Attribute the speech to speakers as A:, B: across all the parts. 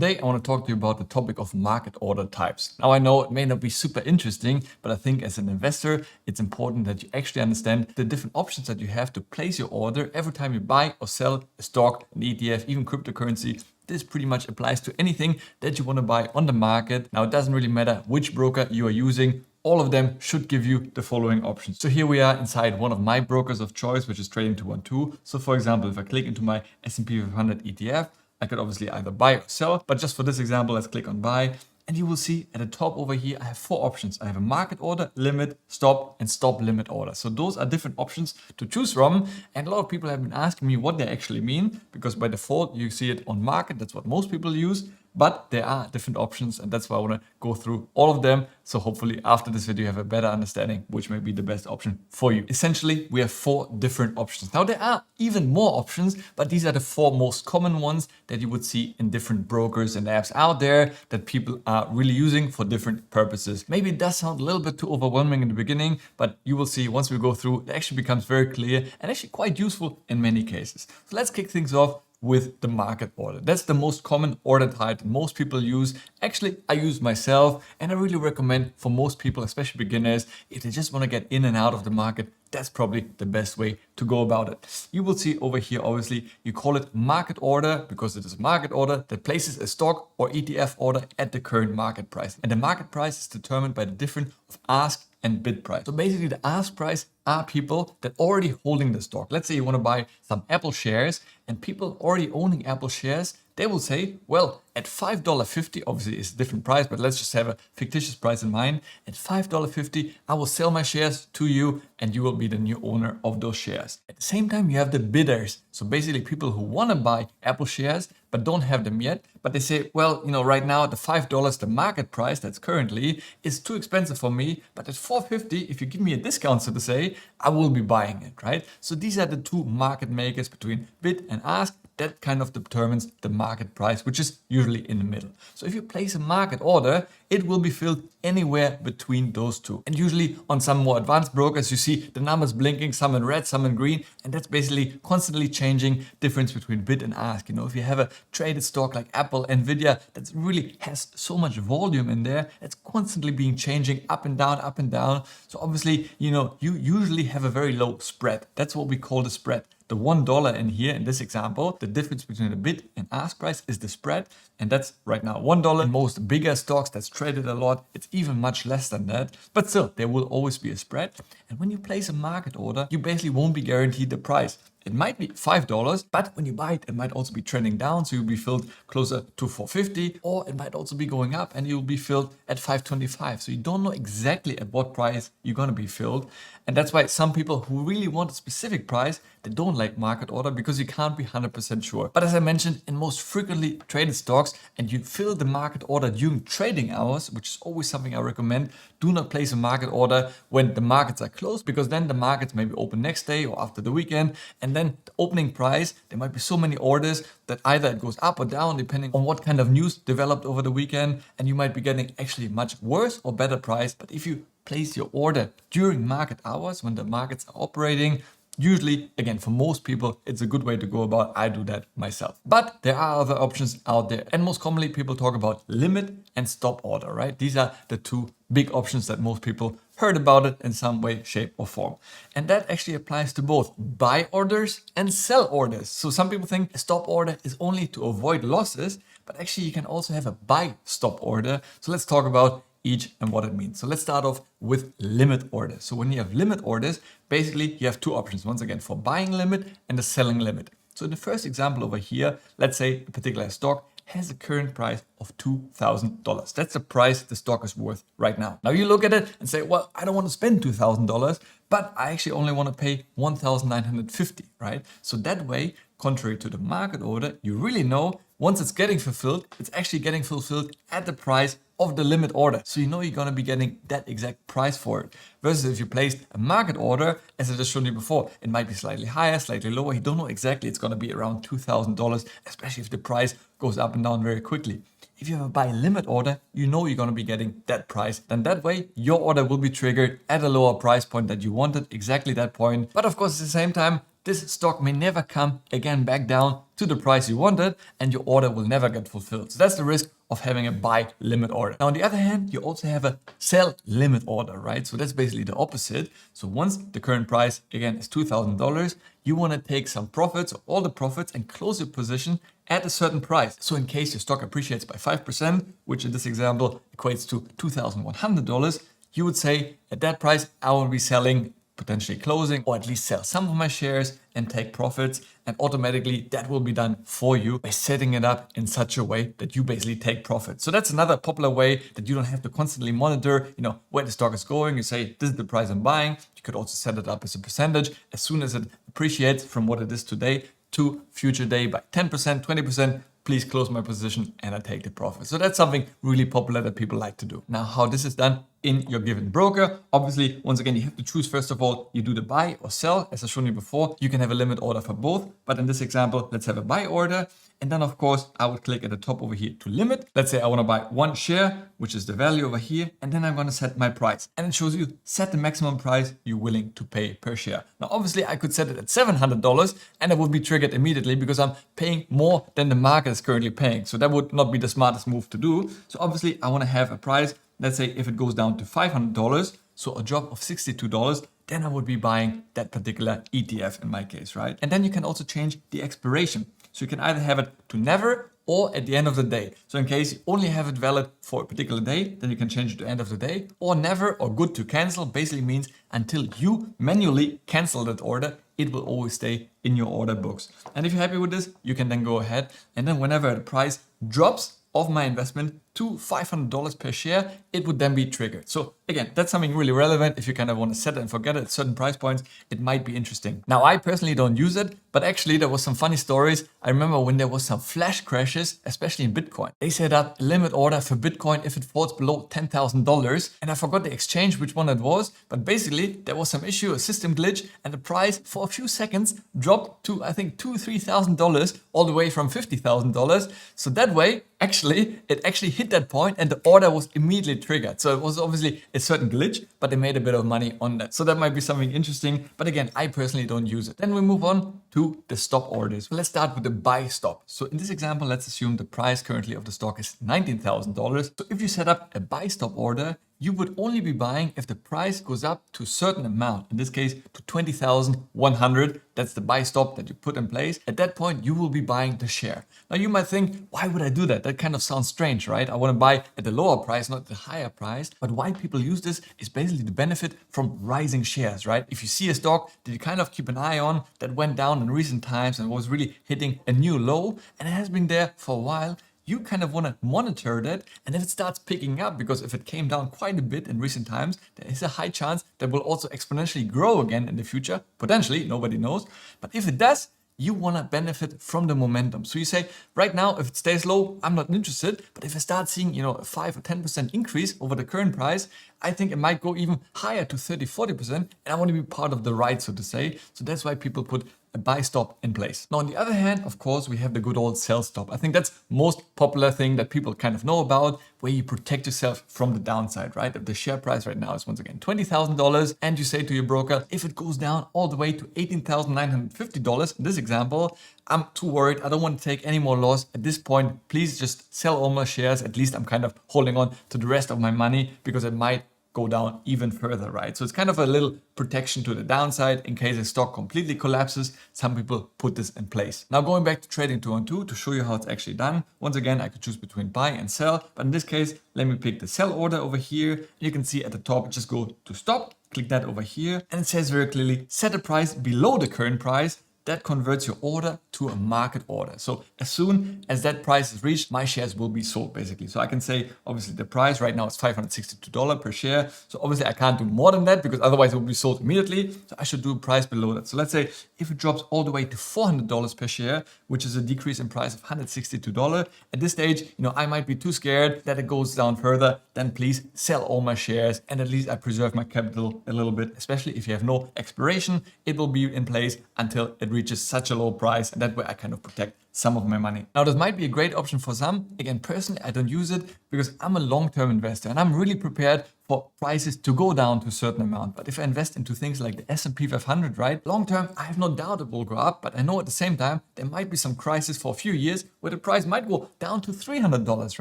A: Today, I want to talk to you about the topic of market order types. Now, I know it may not be super interesting, but I think as an investor, it's important that you actually understand the different options that you have to place your order every time you buy or sell a stock, an ETF, even cryptocurrency. This pretty much applies to anything that you want to buy on the market. Now, it doesn't really matter which broker you are using. All of them should give you the following options. So here we are inside one of my brokers of choice, which is Trading 212. So for example, if I click into my S&P 500 ETF, I could obviously either buy or sell, but just for this example, let's click on buy. And you will see at the top over here, I have 4 options. I have a market order, limit, stop, and stop limit order. So those are different options to choose from. And a lot of people have been asking me what they actually mean, because by default, you see it on market. That's what most people use. But there are different options, and that's why I want to go through all of them. So hopefully after this video, you have a better understanding which may be the best option for you. Essentially, we have 4 different options. Now, there are even more options, but these are the 4 most common ones that you would see in different brokers and apps out there that people are really using for different purposes. Maybe it does sound a little bit too overwhelming in the beginning, but you will see once we go through, it actually becomes very clear and actually quite useful in many cases. So let's kick things off with the market order. That's the most common order type that most people use. Actually, I use myself, and I really recommend for most people, especially beginners, if they just want to get in and out of the market, that's probably the best way to go about it. You will see over here, obviously, you call it market order because it is a market order that places a stock or ETF order at the current market price. And the market price is determined by the difference of ask and bid price. So basically the ask price are people that already holding the stock. Let's say you want to buy some Apple shares, and people already owning Apple shares, they will say, well, at $5.50, obviously it's a different price, but let's just have a fictitious price in mind. At $5.50, I will sell my shares to you and you will be the new owner of those shares. At the same time, you have the bidders. So basically people who want to buy Apple shares, but don't have them yet. But they say, well, right now the $5, the market price that's currently is too expensive for me. But at $4.50, if you give me a discount, so to say, I will be buying it, right? So these are the 2 market makers between bid and ask. That kind of determines the market price, which is usually in the middle. So if you place a market order, it will be filled anywhere between those 2. And usually on some more advanced brokers, you see the numbers blinking, some in red, some in green. And that's basically constantly changing difference between bid and ask. If you have a traded stock like Apple, Nvidia, that really has so much volume in there, it's constantly being changing up and down, up and down. So obviously, you usually have a very low spread. That's what we call the spread. The $1 in here, in this example, the difference between the bid and ask price is the spread. And that's right now $1. In most bigger stocks that's traded a lot, it's even much less than that. But still, there will always be a spread. And when you place a market order, you basically won't be guaranteed the price. It might be $5, but when you buy it, it might also be trending down. So you'll be filled closer to $4.50, or it might also be going up and you'll be filled at $5.25. So you don't know exactly at what price you're going to be filled. And that's why some people who really want a specific price, they don't like market order because you can't be 100% sure. But as I mentioned, in most frequently traded stocks, and you fill the market order during trading hours, which is always something I recommend, do not place a market order when the markets are closed, because then the markets may be open next day or after the weekend. And then the opening price, there might be so many orders that either it goes up or down depending on what kind of news developed over the weekend. And you might be getting actually much worse or better price. But if you place your order during market hours when the markets are operating, usually, again, for most people, it's a good way to go about. I do that myself. But there are other options out there. And most commonly, people talk about limit and stop order, right? These are the 2 big options that most people heard about it in some way, shape, or form. And that actually applies to both buy orders and sell orders. So some people think a stop order is only to avoid losses, but actually you can also have a buy stop order. So let's talk about each and what it means. So let's start off with limit orders. So when you have limit orders, basically you have 2 options. Once again, for buying limit and the selling limit. So in the first example over here, let's say a particular stock has a current price of $2,000. That's the price the stock is worth right now. Now you look at it and say, well, I don't want to spend $2,000, but I actually only want to pay $1,950, right? So that way, contrary to the market order, you really know once it's getting fulfilled, it's actually getting fulfilled at the price of the limit order. So you know you're going to be getting that exact price for it. Versus if you placed a market order, as I just showed you before, it might be slightly higher, slightly lower. You don't know exactly. It's going to be around $2,000, especially if the price goes up and down very quickly. If you have a buy limit order, you know you're going to be getting that price. Then that way, your order will be triggered at a lower price point that you wanted, exactly that point. But of course, at the same time, this stock may never come again back down to the price you wanted and your order will never get fulfilled. So that's the risk of having a buy limit order. Now, on the other hand, you also have a sell limit order, right? So that's basically the opposite. So once the current price, again, is $2,000, you want to take some profits, or all the profits, and close your position at a certain price. So in case your stock appreciates by 5%, which in this example equates to $2,100, you would say at that price, I will be selling, potentially closing, or at least sell some of my shares and take profits. And automatically that will be done for you by setting it up in such a way that you basically take profit. So that's another popular way that you don't have to constantly monitor, where the stock is going. You say, this is the price I'm buying. You could also set it up as a percentage. As soon as it appreciates from what it is today to future day by 10%, 20%, please close my position and I take the profit. So that's something really popular that people like to do. Now, how this is done in your given broker. Obviously, once again, you have to choose, first of all, you do the buy or sell. As I've shown you before, you can have a limit order for both. But in this example, let's have a buy order. And then, of course, I would click at the top over here to limit. Let's say I want to buy one share, which is the value over here. And then I'm going to set my price. And it shows you set the maximum price you're willing to pay per share. Now, obviously, I could set it at $700 and it would be triggered immediately because I'm paying more than the market is currently paying. So that would not be the smartest move to do. So obviously, I want to have a price. Let's say if it goes down to $500, so a drop of $62, then I would be buying that particular ETF in my case, right? And then you can also change the expiration. So you can either have it to never or at the end of the day. So in case you only have it valid for a particular day, then you can change it to end of the day, or never or good to cancel basically means until you manually cancel that order, it will always stay in your order books. And if you're happy with this, you can then go ahead and then whenever the price drops of my investment to $500 per share, it would then be triggered. So again, that's something really relevant. If you kind of want to set it and forget it at certain price points, it might be interesting. Now, I personally don't use it, but actually there was some funny stories. I remember when there was some flash crashes, especially in Bitcoin. They set up a limit order for Bitcoin if it falls below $10,000. And I forgot the exchange, which one it was, but basically there was some issue, a system glitch, and the price for a few seconds dropped to, I think, $2,000-$3,000 all the way from $50,000. So that way, it actually hit that point and the order was immediately triggered. So it was obviously a certain glitch, but they made a bit of money on that. So that might be something interesting. But again, I personally don't use it. Then we move on to the stop orders. Let's start with the buy stop. So in this example, let's assume the price currently of the stock is $19,000. So if you set up a buy stop order, you would only be buying if the price goes up to a certain amount, in this case to 20,100. That's the buy stop that you put in place. At that point, you will be buying the share. Now you might think, why would I do that? That kind of sounds strange, right? I want to buy at the lower price, not the higher price. But why people use this is basically the benefit from rising shares, right? If you see a stock that you kind of keep an eye on that went down in recent times and was really hitting a new low, and it has been there for a while, you kind of want to monitor that. And if it starts picking up, because if it came down quite a bit in recent times, there is a high chance that will also exponentially grow again in the future. Potentially, nobody knows. But if it does, you want to benefit from the momentum. So you say, right now, if it stays low, I'm not interested. But if I start seeing, a 5 or 10% increase over the current price, I think it might go even higher to 30, 40%. And I want to be part of the ride, so to say. So that's why people put a buy stop in place. Now, on the other hand, of course, we have the good old sell stop. I think that's most popular thing that people kind of know about, where you protect yourself from the downside, right? If the share price right now is once again $20,000 and you say to your broker, if it goes down all the way to $18,950, in this example, I'm too worried. I don't want to take any more loss at this point. Please just sell all my shares. At least I'm kind of holding on to the rest of my money because it might go down even further, right? So it's kind of a little protection to the downside in case a stock completely collapses. Some people put this in place. Now going back to trading 2-on-2 to show you how it's actually done. Once again, I could choose between buy and sell, but in this case, let me pick the sell order over here. You can see at the top, just go to stop, click that over here, and it says very clearly, set a price below the current price. That converts your order to a market order. So as soon as that price is reached, my shares will be sold basically. So I can say, obviously the price right now is $562 per share. So obviously I can't do more than that because otherwise it will be sold immediately. So I should do a price below that. So let's say if it drops all the way to $400 per share, which is a decrease in price of $162. At this stage, I might be too scared that it goes down further. Then please sell all my shares and at least I preserve my capital a little bit, especially if you have no expiration, it will be in place until it reaches such a low price, and that way I kind of protect some of my money. Now, this might be a great option for some. Again, personally, I don't use it because I'm a long-term investor and I'm really prepared for prices to go down to a certain amount. But if I invest into things like the S&P 500, right, long term, I have no doubt it will go up. But I know at the same time, there might be some crisis for a few years where the price might go down to $300,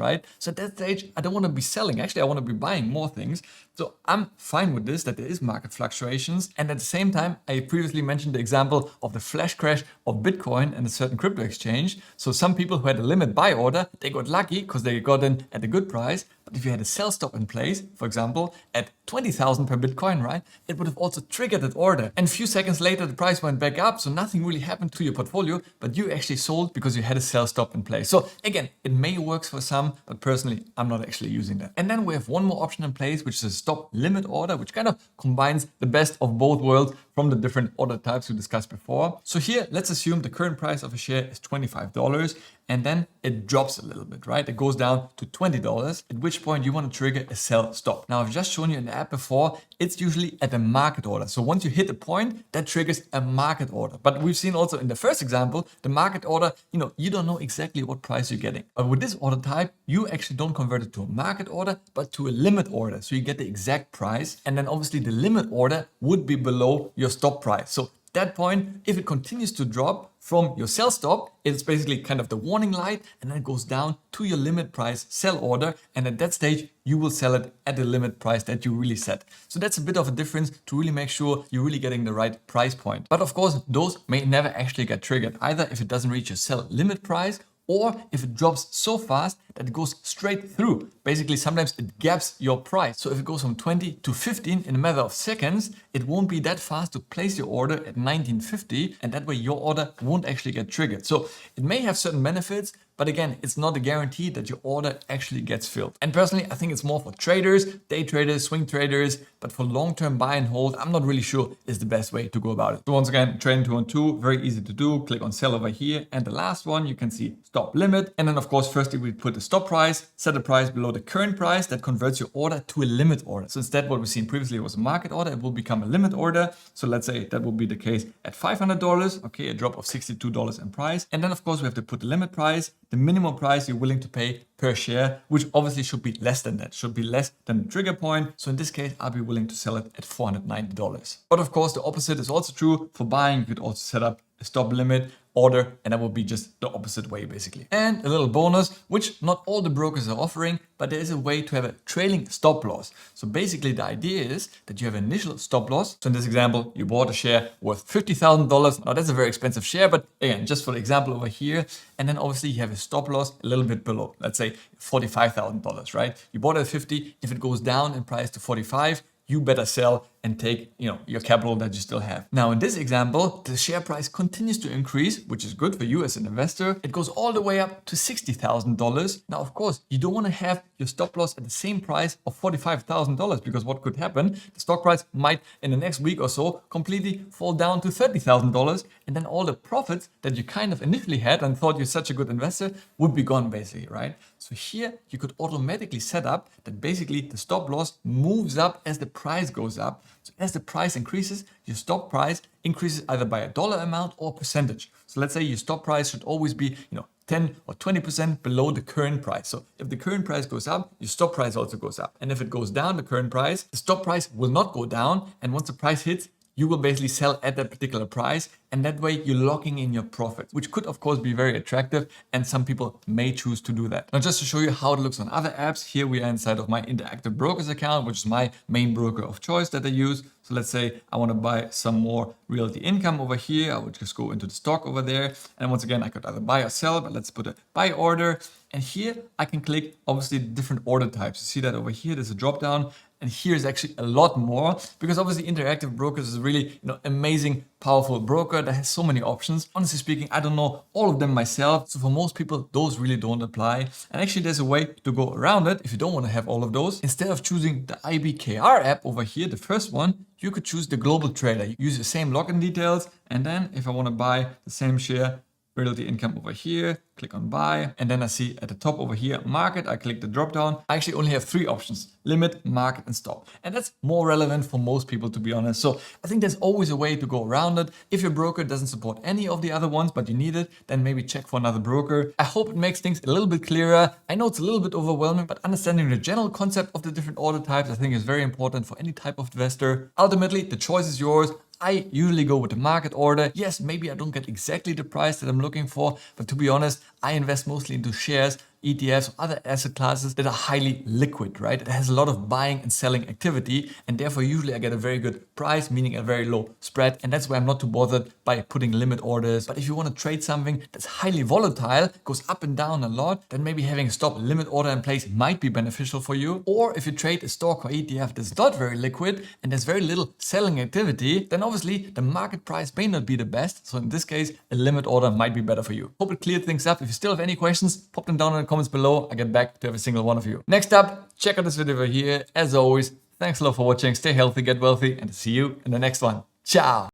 A: right? So at that stage, I don't want to be selling. Actually, I want to be buying more things. So I'm fine with this, that there is market fluctuations. And at the same time, I previously mentioned the example of the flash crash of Bitcoin and a certain crypto exchange. So some people who had a limit buy order, they got lucky because they got in at a good price. But if you had a sell stop in place, for example, at 20,000 per Bitcoin, right, it would have also triggered that order. And a few seconds later, the price went back up. So nothing really happened to your portfolio, but you actually sold because you had a sell stop in place. So again, it may work for some, but personally, I'm not actually using that. And then we have one more option in place, which is a stop limit order, which kind of combines the best of both worlds from the different order types we discussed before. So here, let's assume the current price of a share is $25 and then it drops a little bit, right? It goes down to $20, at which point you want to trigger a sell stop. Now, I've just shown you in the app before, it's usually at a market order. So once you hit a point, that triggers a market order. But we've seen also in the first example, the market order, you don't know exactly what price you're getting. But with this order type, you actually don't convert it to a market order, but to a limit order. So you get the exact price. And then obviously the limit order would be below your stop price. So at that point, if it continues to drop from your sell stop, it's basically kind of the warning light, and then it goes down to your limit price sell order. And at that stage, you will sell it at the limit price that you really set. So that's a bit of a difference to really make sure you're really getting the right price point. But of course, those may never actually get triggered, either if it doesn't reach your sell limit price, or if it drops so fast that it goes straight through. Basically, sometimes it gaps your price. So if it goes from 20 to 15 in a matter of seconds, it won't be that fast to place your order at 1950, and that way your order won't actually get triggered. So it may have certain benefits, but again, it's not a guarantee that your order actually gets filled. And personally, I think it's more for traders, day traders, swing traders, but for long-term buy and hold, I'm not really sure is the best way to go about it. So once again, trading 2-on-2, very easy to do. Click on sell over here. And the last one, you can see stop limit. And then of course, firstly, we put the stop price, set a price below the current price that converts your order to a limit order. So instead, what we've seen previously was a market order, it will become a limit order. So let's say that will be the case at $500, okay, a drop of $62 in price. And then of course, we have to put the limit price, the minimum price you're willing to pay per share, which obviously should be less than that, should be less than the trigger point. So in this case, I'll be willing to sell it at $490. But of course, the opposite is also true. For buying, you could also set up a stop limit order, and that will be just the opposite way basically. And a little bonus, which not all the brokers are offering, but there is a way to have a trailing stop loss. So basically the idea is that you have an initial stop loss. So in this example, you bought a share worth $50,000. Now that's a very expensive share, but again, just for the example over here. And then obviously you have a stop loss a little bit below, let's say $45,000, right? You bought it at 50. If it goes down in price to 45, you better sell and take your capital that you still have. Now in this example, the share price continues to increase, which is good for you as an investor. It goes all the way up to $60,000. Now of course, you don't want to have your stop loss at the same price of $45,000, because what could happen, the stock price might in the next week or so completely fall down to $30,000, and then all the profits that you kind of initially had and thought you're such a good investor would be gone basically, right? So here you could automatically set up that basically the stop loss moves up as the price goes up. So as the price increases, your stop price increases either by a dollar amount or percentage. So let's say your stop price should always be 10 or 20% below the current price. So if the current price goes up, your stop price also goes up. And if it goes down, the current price, the stop price will not go down. And once the price hits, you will basically sell at that particular price, and that way you're locking in your profits, which could of course be very attractive, and some people may choose to do that. Now just to show you how it looks on other apps, here we are inside of my Interactive Brokers account, which is my main broker of choice that I use. So let's say I want to buy some more realty income over here. I would just go into the stock over there, and once again I could either buy or sell, but let's put a buy order. And here I can click obviously the different order types. You see that over here, there's a drop down. And here's actually a lot more, because obviously Interactive Brokers is really amazing, powerful broker that has so many options. Honestly speaking, I don't know all of them myself. So for most people, those really don't apply. And actually there's a way to go around it if you don't want to have all of those. Instead of choosing the IBKR app over here, the first one, you could choose the global trader. You use the same login details. And then if I want to buy the same share realty income over here, click on buy, and then I see at the top over here, market, I click the drop down. I actually only have 3 options: limit, market, and stop. And that's more relevant for most people, to be honest. So I think there's always a way to go around it. If your broker doesn't support any of the other ones, but you need it, then maybe check for another broker. I hope it makes things a little bit clearer. I know it's a little bit overwhelming, but understanding the general concept of the different order types, I think is very important for any type of investor. Ultimately, the choice is yours. I usually go with the market order. Yes, maybe I don't get exactly the price that I'm looking for, but to be honest, I invest mostly into shares, ETFs, or other asset classes that are highly liquid, right? It has a lot of buying and selling activity, and therefore usually I get a very good price, meaning a very low spread, and that's why I'm not too bothered by putting limit orders. But if you want to trade something that's highly volatile, goes up and down a lot, then maybe having a stop limit order in place might be beneficial for you. Or if you trade a stock or ETF that's not very liquid and there's very little selling activity, then obviously the market price may not be the best. So in this case, a limit order might be better for you. Hope it cleared things up. If you still have any questions, pop them down in the comments below. I get back to every single one of you. Next up, check out this video over here. As always, thanks a lot for watching. Stay healthy, get wealthy, and see you in the next one. Ciao.